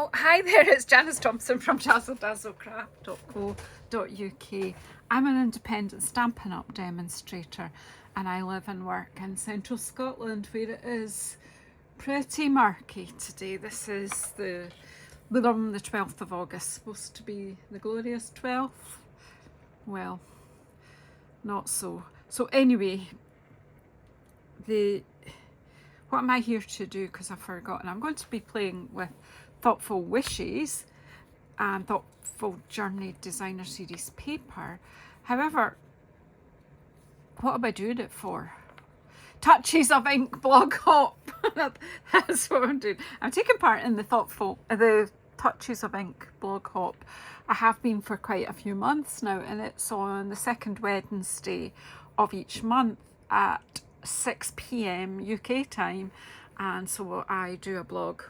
Oh, hi there, it's Janice Thompson from JazzleDazzleCraft.co.uk. I'm an independent Stampin' Up demonstrator and I live and work in central Scotland where it is pretty murky today. This is the 12th of August, supposed to be the glorious 12th. Well, not so. So anyway, what am I here to do? Because I've forgotten. I'm going to be playing with Thoughtful Wishes and Thoughtful Journey Designer Series paper. However, what am I doing it for? Touches of Ink blog hop. That's what I'm doing. I'm taking part in the Touches of Ink blog hop. I have been for quite a few months now, and it's on the second Wednesday of each month at 6 p.m. UK time, and so I do a blog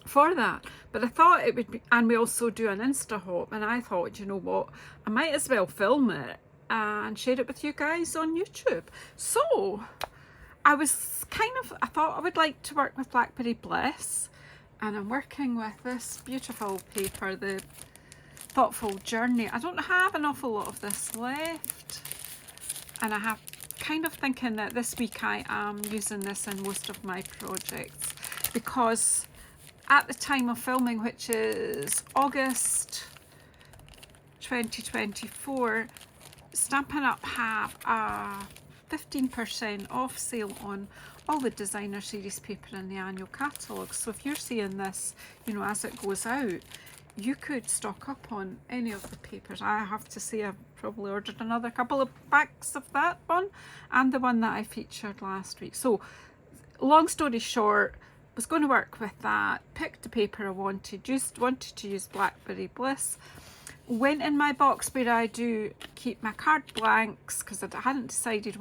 for that. But I thought it would be, and we also do an Insta hop, and I thought, you know what, I might as well film it and share it with you guys on YouTube. So I thought I would like to work with Blackberry Bliss, and I'm working with this beautiful paper, the Thoughtful Journey. I don't have an awful lot of this left, and I have kind of thinking that this week I am using this in most of my projects, because at the time of filming, which is August 2024, Stampin' Up have a 15% off sale on all the designer series paper in the annual catalogue. So if you're seeing this, you know, as it goes out, you could stock up on any of the papers. I have to say I've probably ordered another couple of packs of that one and the one that I featured last week. So long story short, was going to work with that, picked the paper I wanted, just wanted to use Blackberry Bliss. Went in my box where I do keep my card blanks because I hadn't decided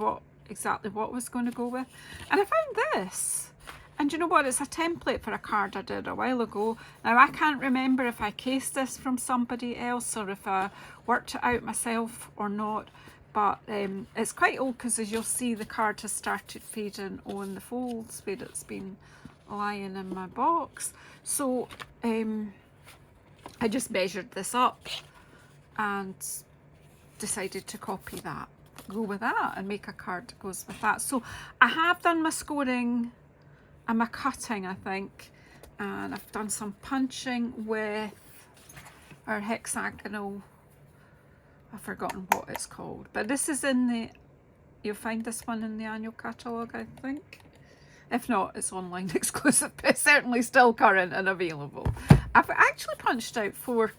exactly what I was going to go with, and I found this. And you know what, it's a template for a card I did a while ago. Now I can't remember if I cased this from somebody else or if I worked it out myself or not, but it's quite old because, as you'll see, the card has started fading on the folds where it's been lying in my box. So I just measured this up and decided to copy that, go with that and make a card that goes with that. So I have done my scoring and my cutting, I think, and I've done some punching with our hexagonal, I've forgotten what it's called, but this is you'll find this one in the annual catalogue, I think. If not, it's online exclusive, but it's certainly still current and available. I've actually punched out 4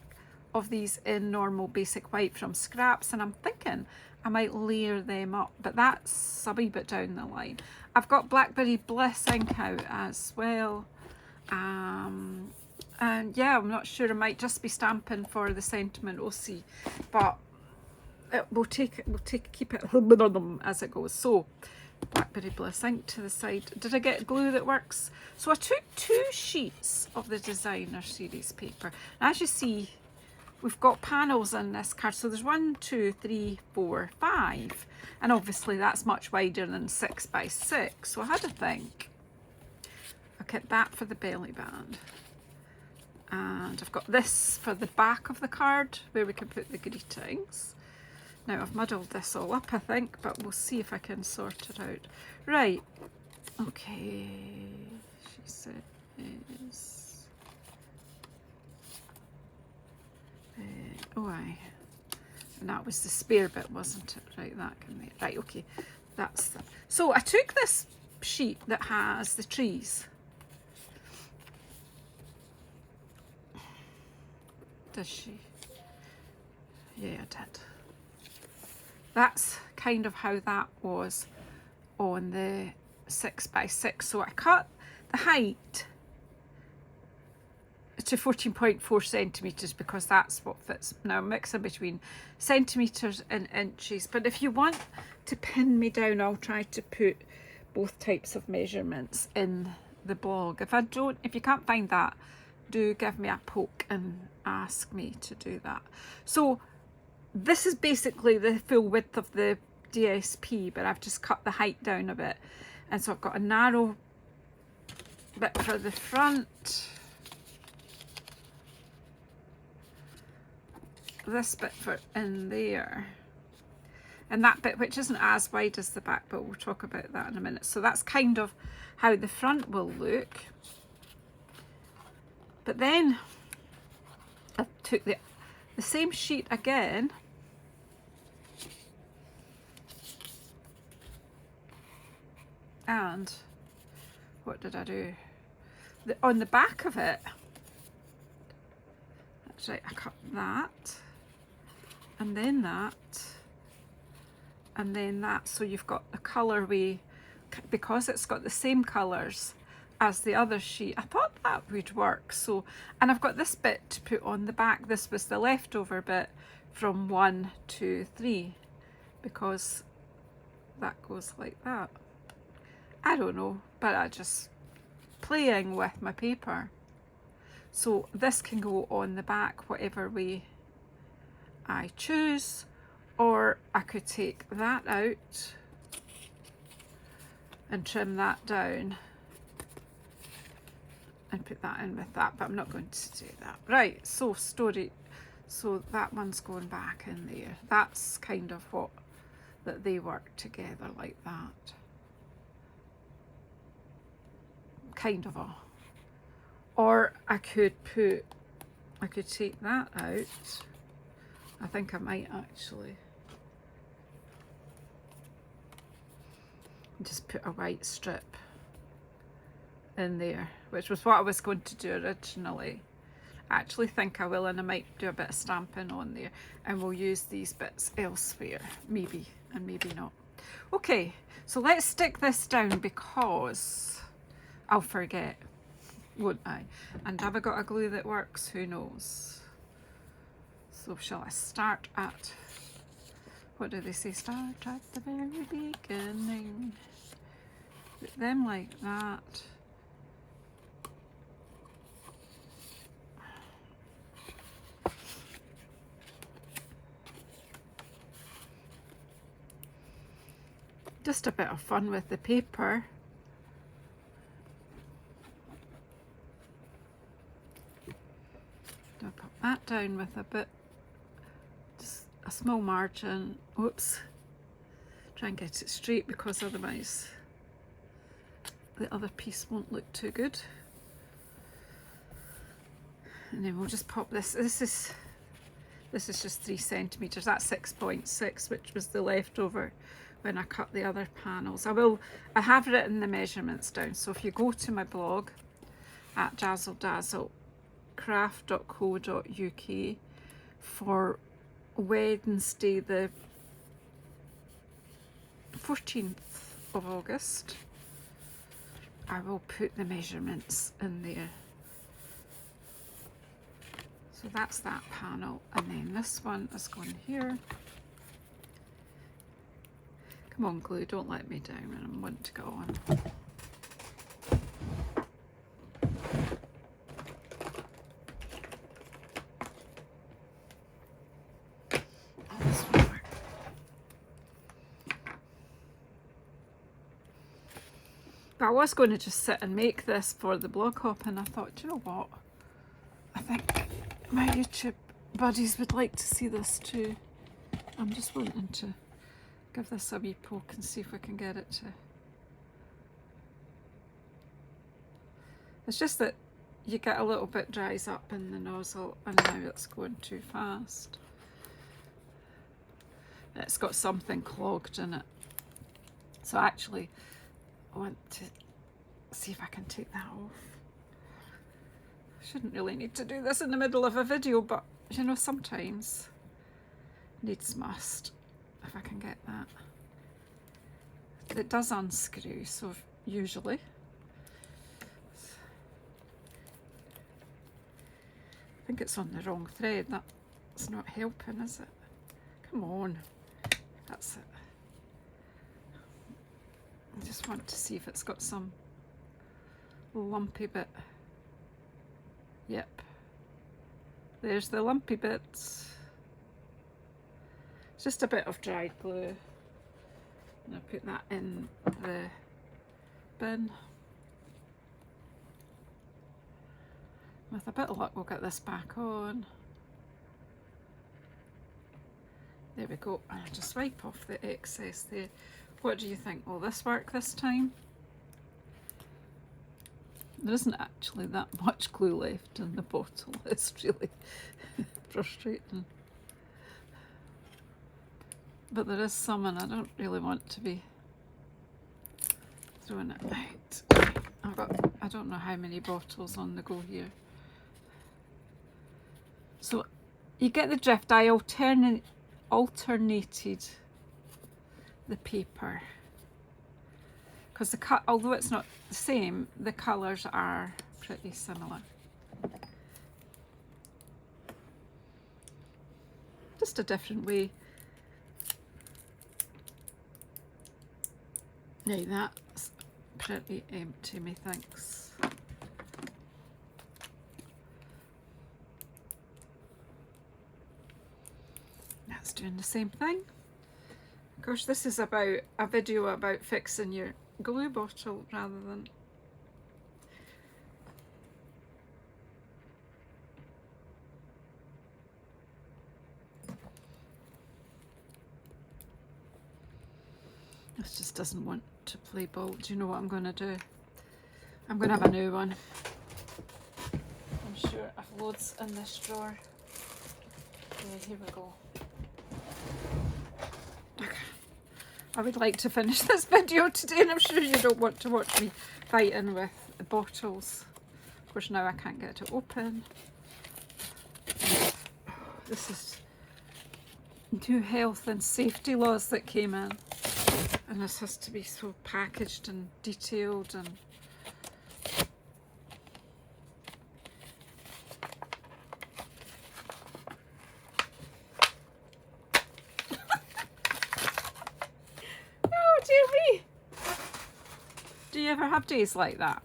of these in normal basic white from scraps, and I'm thinking I might layer them up, but that's a wee bit down the line. I've got Blackberry Bliss ink out as well, and yeah, I'm not sure, I might just be stamping for the sentiment, we'll see, but we'll keep it as it goes. So Blackberry Bliss ink to the side. Did I get glue that works? So I took 2 sheets of the designer series paper. Now, as you see, we've got panels in this card. So there's 1, 2, 3, 4, 5. And obviously that's much wider than 6 by 6. So I had to think, I'll get that for the belly band. And I've got this for the back of the card where we can put the greetings. Now I've muddled this all up, I think, but we'll see if I can sort it out. Right, okay, she said is, oh aye, and that was the spare bit, wasn't it? Right, that can be, right, okay, that's that. So I took this sheet that has the trees. Does she? Yeah, I did. That's kind of how that was on the 6 by 6. So I cut the height to 14.4 centimetres because that's what fits. Now I'm mixing between centimetres and inches, but if you want to pin me down, I'll try to put both types of measurements in the blog. If you can't find that, do give me a poke and ask me to do that. So this is basically the full width of the DSP, but I've just cut the height down a bit. And so I've got a narrow bit for the front this bit for in there, and that bit which isn't as wide as the back, but we'll talk about that in a minute. So that's kind of how the front will look. But then I took the same sheet again, and what did I do? On the back of it, that's right, I cut that, and then that, and then that, so you've got the colourway, because it's got the same colours as the other sheet. I thought that would work. So, and I've got this bit to put on the back. This was the leftover bit from 1, 2, 3, because that goes like that. I don't know, but I just playing with my paper. So this can go on the back whatever way I choose, or I could take that out and trim that down and put that in with that, but I'm not going to do that. Right, so story, so that one's going back in there. That's kind of what, that they work together like that. Kind of a, or I could take that out. I think I might actually just put a white strip in there, which was what I was going to do originally. I actually think I will, and I might do a bit of stamping on there, and we'll use these bits elsewhere, maybe, and maybe not. Okay, so let's stick this down because I'll forget, won't I? And have I got a glue that works? Who knows? So shall I start at, what do they say? Start at the very beginning. Put them like that. Just a bit of fun with the paper. I'll put that down with a bit, just a small margin. Oops. Try and get it straight, because otherwise the other piece won't look too good. And then we'll just pop this. This is just 3 centimeters. That's 6.6, which was the leftover when I cut the other panels. I have written the measurements down. So if you go to my blog at JazzleDazzleCraft.co.uk for Wednesday the 14th of August, I will put the measurements in there. So that's that panel, and then this one is going here. Come on, glue, don't let me down when I'm wanting to go on. But I was going to just sit and make this for the blog hop, and I thought, do you know what? I think my YouTube buddies would like to see this too. I'm just wanting to give this a wee poke and see if we can get it to. It's just that you get a little bit dries up in the nozzle, and now it's going too fast. It's got something clogged in it. So actually, I want to see if I can take that off. I shouldn't really need to do this in the middle of a video, but you know, sometimes needs must. If I can get that. It does unscrew, so usually. I think it's on the wrong thread. That's not helping, is it? Come on. That's it. I just want to see if it's got some lumpy bit. Yep. There's the lumpy bits. It's just a bit of dried glue. And I'll put that in the bin. With a bit of luck, we'll get this back on. There we go. And I just wipe off the excess there. What do you think? Will this work this time? There isn't actually that much glue left in the bottle. It's really frustrating. But there is some, and I don't really want to be throwing it out. I've got, I don't know how many bottles on the go here. So you get the drift. I alternated the paper because although it's not the same, the colours are pretty similar. Just a different way. Now that's pretty empty, methinks. That's doing the same thing. Of course, this is about a video about fixing your glue bottle rather than this just doesn't want to play ball. Do you know what I'm going to do? I'm going to have a new one. I'm sure I've loads in this drawer. Yeah, here we go. Okay. I would like to finish this video today, and I'm sure you don't want to watch me fighting with the bottles. Of course, now I can't get it open. This is new health and safety laws that came in. And this has to be so packaged and detailed and oh dear me. Do you ever have days like that?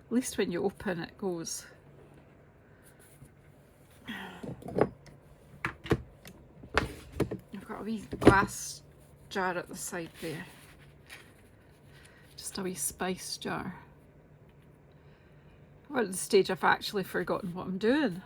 At least when you open it goes. Got a wee glass jar at the side there. Just a wee spice jar. We're at the stage I've actually forgotten what I'm doing.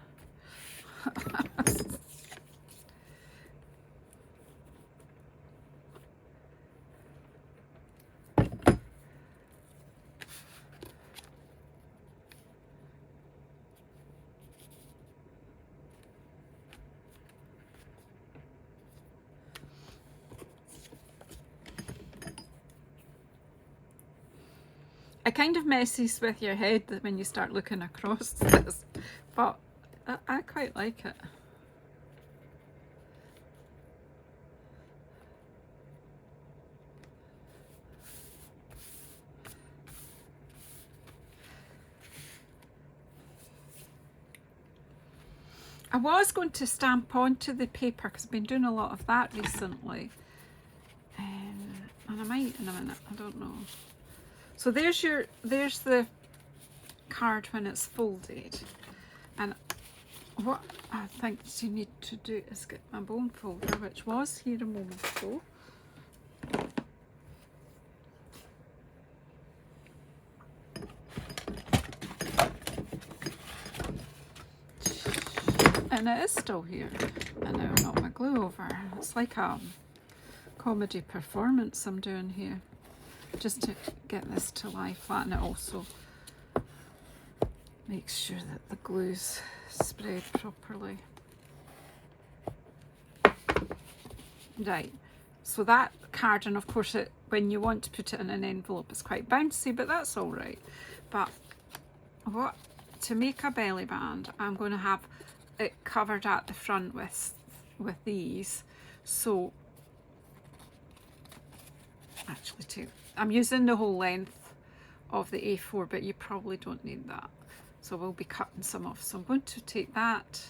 It kind of messes with your head when you start looking across this, but I quite like it. I was going to stamp onto the paper because I've been doing a lot of that recently, and I might in a minute, I don't know. So there's the card when it's folded, and what I think you need to do is get my bone folder, which was here a moment ago. And it is still here. And now I knock my glue over. It's like a comedy performance I'm doing here, just to get this to lie flat, and it also makes sure that the glue's spread properly. Right, so that card, and of course when you want to put it in an envelope, it's quite bouncy, but that's all right. But to make a belly band, I'm going to have it covered at the front with these. So actually I'm using the whole length of the A4, but you probably don't need that, so we'll be cutting some off. So I'm going to take that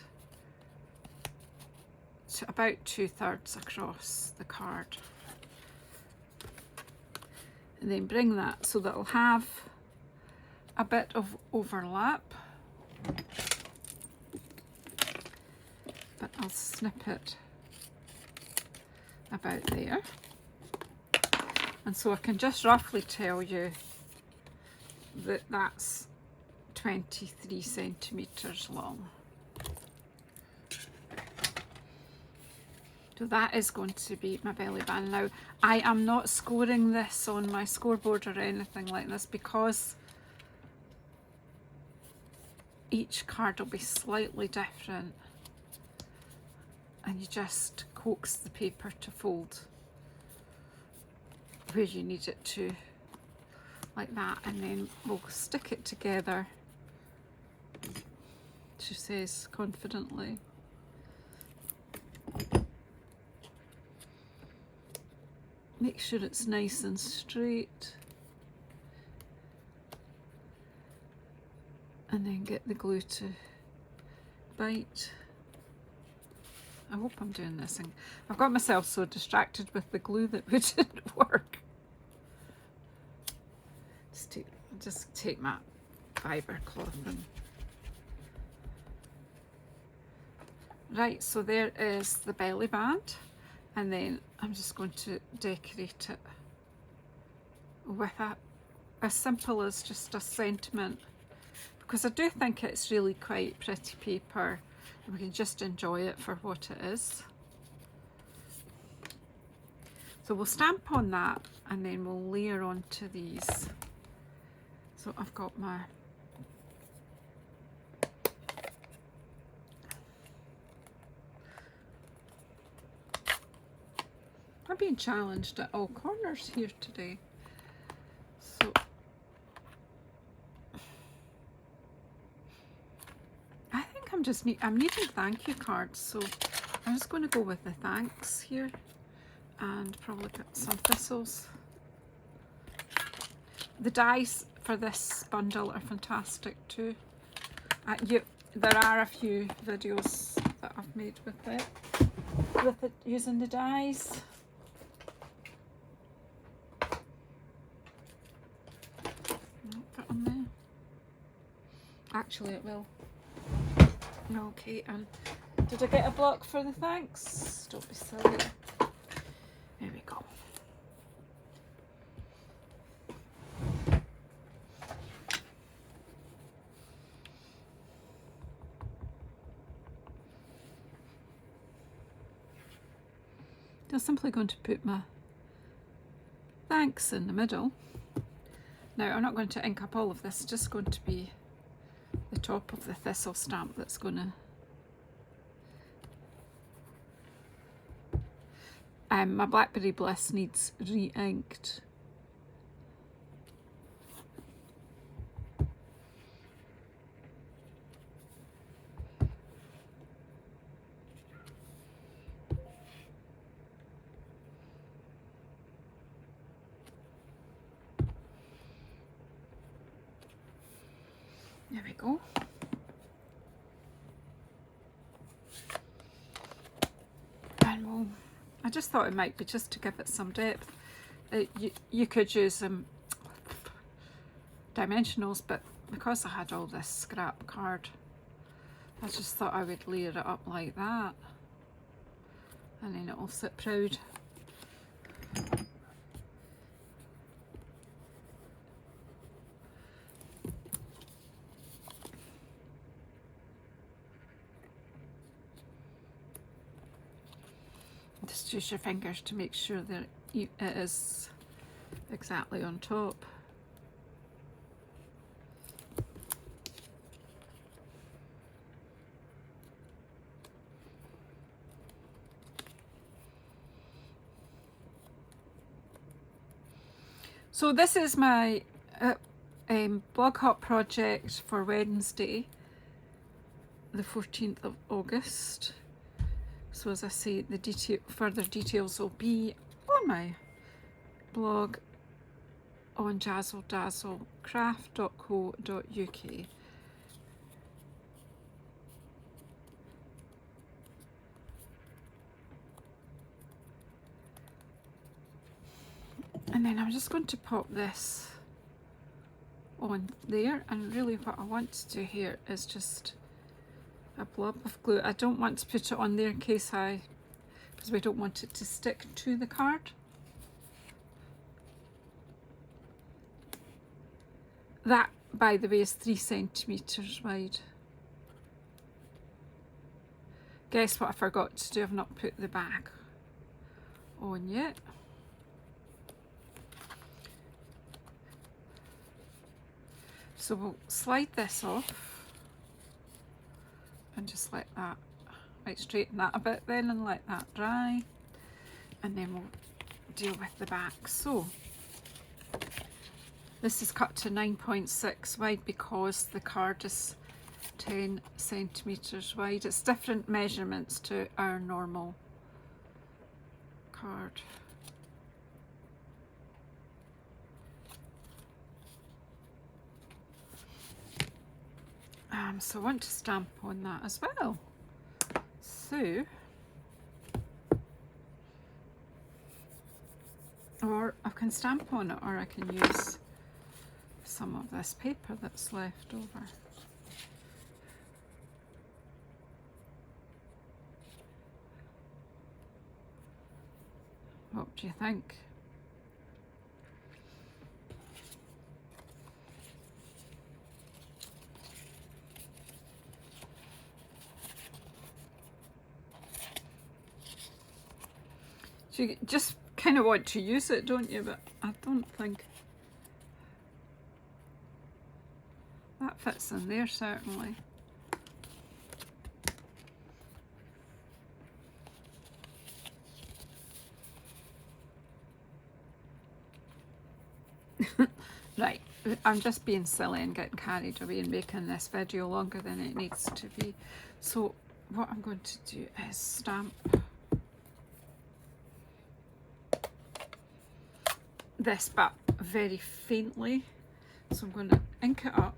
to about 2/3 across the card, and then bring that so that it'll have a bit of overlap, but I'll snip it about there. And so I can just roughly tell you that that's 23 centimetres long. So that is going to be my belly band. Now, I am not scoring this on my scoreboard or anything like this because each card will be slightly different, and you just coax the paper to fold where you need it to, like that, and then we'll stick it together, she says confidently. Make sure it's nice and straight, and then get the glue to bite. I hope I'm doing this thing. I've got myself so distracted with the glue that it didn't work. Just take my fibre cloth and... Right, so there is the belly band, and then I'm just going to decorate it with as simple as just a sentiment, because I do think it's really quite pretty paper and we can just enjoy it for what it is. So we'll stamp on that and then we'll layer onto these. So I've got my I'm being challenged at all corners here today. So I think I'm needing thank you cards, so I'm just going to go with the thanks here and probably put some thistles. The dies for this bundle are fantastic too. There are a few videos that I've made with it using the dies. Put on there. Actually, it will. Okay, and did I get a block for the thanks? Don't be silly. There we go. I'm simply going to put my thanks in the middle. Now, I'm not going to ink up all of this, it's just going to be the top of the thistle stamp that's going to... my Blackberry Bliss needs re-inked. There we go. And I just thought it might be just to give it some depth. You could use dimensionals, but because I had all this scrap card, I just thought I would layer it up like that, and then it'll sit proud. Just use your fingers to make sure that it is exactly on top. So this is my blog hop project for Wednesday, the 14th of August. So as I say, the further details will be on my blog on JazzleDazzleCraft.co.uk. And then I'm just going to pop this on there, and really what I want to do here is just a blob of glue. I don't want to put it on there in case because we don't want it to stick to the card. That, by the way, is 3 centimetres wide. Guess what I forgot to do? I've not put the back on yet. So we'll slide this off and just let that, right, straighten that a bit then and let that dry, and then we'll deal with the back. So this is cut to 9.6 wide because the card is 10 centimetres wide. It's different measurements to our normal card. So I want to stamp on that as well. So, or I can stamp on it, or I can use some of this paper that's left over. What do you think? So you just kind of want to use it, don't you? But I don't think that fits in there, certainly. Right, I'm just being silly and getting carried away and making this video longer than it needs to be. So what I'm going to do is stamp this, but very faintly. So I'm going to ink it up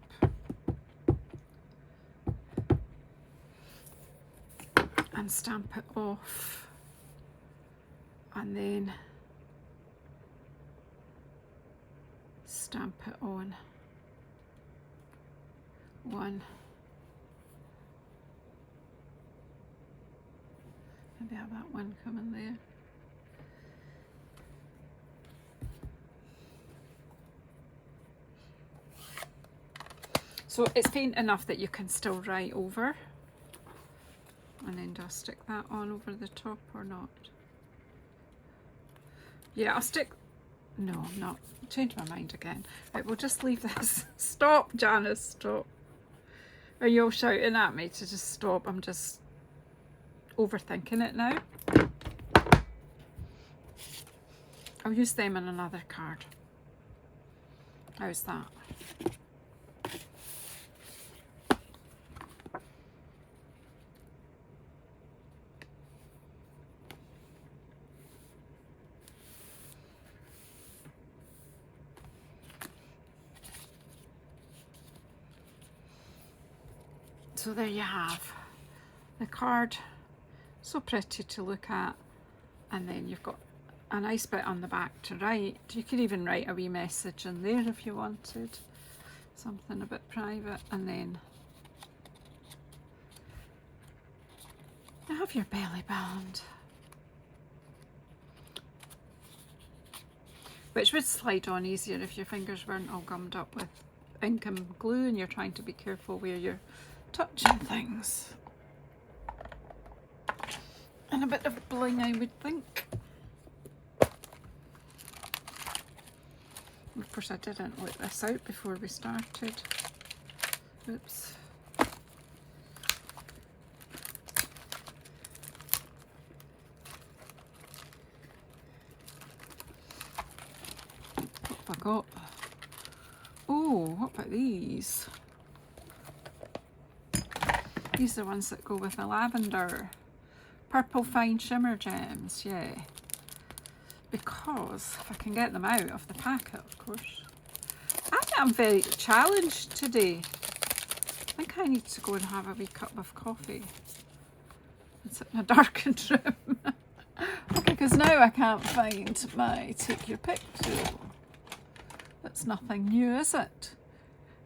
and stamp it off, and then stamp it on one. Maybe have that one coming there. So it's faint enough that you can still write over. And then do I stick that on over the top or not? Yeah, I'll stick. No, I'm not. Change my mind again. Right, we'll just leave this. Stop, Janice, stop. Are you all shouting at me to just stop? I'm just overthinking it now. I'll use them in another card. How's that? So there you have the card, so pretty to look at, and then you've got a nice bit on the back to write. You could even write a wee message in there if you wanted, something a bit private, and then you have your belly band, which would slide on easier if your fingers weren't all gummed up with ink and glue and you're trying to be careful where you're touching things. And a bit of bling, I would think. Of course, I didn't let this out before we started. Oops. What have I got? Oh, what about these? These are the ones that go with the lavender. Purple fine shimmer gems, yeah. Because if I can get them out of the packet, of course. I think I'm very challenged today. I think I need to go and have a wee cup of coffee and sit in a darkened room. Okay, because now I can't find my take your pick tool. That's nothing new, is it?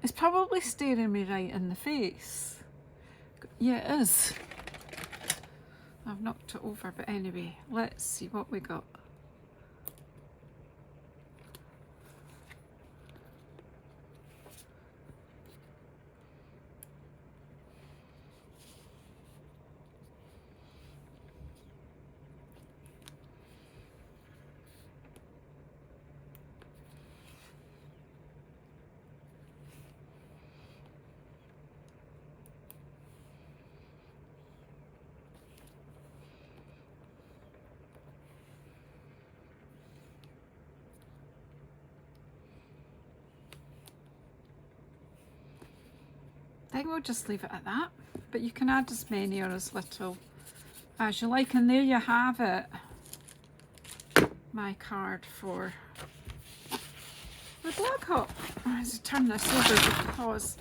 It's probably staring me right in the face. Yeah, it is. I've knocked it over, but anyway, let's see what we got. think we'll just leave it at that, but you can add as many or as little as you like. And there you have it, my card for the blog hop. As I turn this over because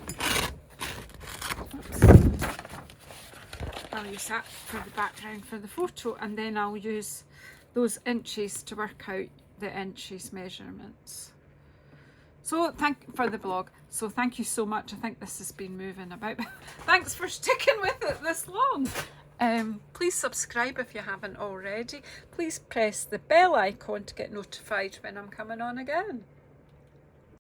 I'll use that for the background for the photo, and then I'll use those inches to work out the inches measurements. So for the blog. So thank you so much. I think this has been moving about. Thanks for sticking with it this long. Please subscribe if you haven't already. Please press the bell icon to get notified when I'm coming on again.